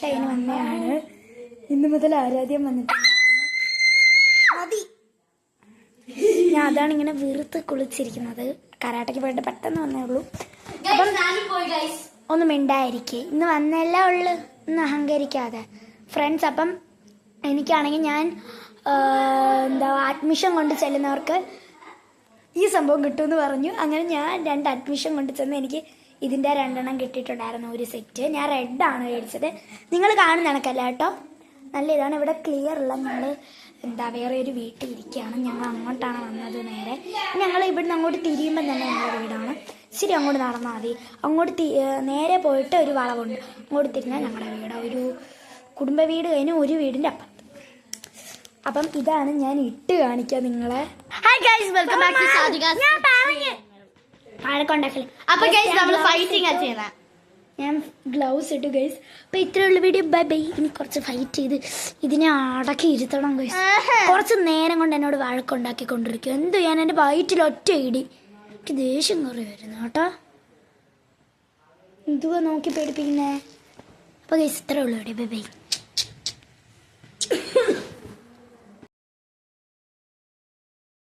അതിന് വന്നതാണ്. ഇന്ന് മുതൽ ആരാധ്യം വന്നിട്ടുണ്ടായിരുന്നു. മതി, ഞാൻ അതാണ് ഇങ്ങനെ വീർത്ത് കുളിച്ചിരിക്കുന്നത്. കരാട്ടയ്ക്ക് പോയിട്ട് പെട്ടെന്ന് വന്നേ ഉള്ളൂ. അപ്പം ഒന്നും മിണ്ടായിരിക്കേ, ഇന്ന് വന്നല്ലേ ഉള്ളു, ഇന്ന് അഹങ്കരിക്കാതെ ഫ്രണ്ട്സ്. അപ്പം എനിക്കാണെങ്കിൽ ഞാൻ അഡ്മിഷൻ കൊണ്ട് ചെല്ലുന്നവർക്ക് ഈ സംഭവം കിട്ടുമെന്ന് പറഞ്ഞു. അങ്ങനെ ഞാൻ 2 അഡ്മിഷൻ കൊണ്ട് ചെന്ന് എനിക്ക് ഇതിൻ്റെ 2 കിട്ടിയിട്ടുണ്ടായിരുന്നു, ഒരു സെറ്റ്. ഞാൻ റെഡാണ് മേടിച്ചത്. നിങ്ങൾ കാണുന്ന കണക്കല്ല കേട്ടോ, നല്ല ഇതാണ്. ഇവിടെ ക്ലിയർ ഉള്ള ഞങ്ങൾ വേറെ ഒരു വീട്ടിൽ ഇരിക്കുകയാണ്. ഞങ്ങൾ അങ്ങോട്ടാണ് വന്നത്. നേരെ ഞങ്ങൾ ഇവിടുന്ന് അങ്ങോട്ട് തിരിയുമ്പോൾ തന്നെ ഞങ്ങളുടെ വീടാണ്. ശരി, അങ്ങോട്ട് നടന്നാൽ മതി. അങ്ങോട്ട് നേരെ പോയിട്ട് ഒരു വളവുണ്ട്, അങ്ങോട്ട് തിരിഞ്ഞാൽ ഞങ്ങളുടെ വീട്. ഒരു കുടുംബ വീട് കഴിഞ്ഞ് ഒരു വീടിൻ്റെ അപ്പുറത്ത്. അപ്പം ഇതാണ് ഞാൻ ഇട്ട് കാണിക്കാം നിങ്ങളെ. Hi guys, welcome back to സാദികാസ്. ഞാൻ പറഞ്ഞു വഴക്കുണ്ടാക്കല്. അപ്പോൾ ഗൈസ് നമ്മൾ ഫൈറ്റിംഗ് ആ ചെയ്യുന്നത്. ഞാൻ ഗ്ലൗസ് ഇട്ടു ഗൈസ്. അപ്പോൾ ഇത്രയുള്ള വീഡിയോ. Bye bye. ഇനി കുറച്ച് ഫൈറ്റ് ചെയ്ത് ഇതിനെ അടക്കി ഇരുത്തണം ഗൈസ്. കുറച്ച് നേരം കൊണ്ട് എന്നോട് വഴക്കുണ്ടാക്കിക്കൊണ്ടിരിക്കും. എന്ത് ഞാൻ എൻ്റെ വയറ്റിൽ ഒറ്റ ഇടി. എനിക്ക് ദേഷ്യം കയറി വരുന്നു കേട്ടോ. എന്തുവാ നോക്കി പേടിപ്പിക്കുന്നേ. അപ്പോൾ ഗൈസ് ഇത്രയുള്ള വീഡിയോ. Bye bye.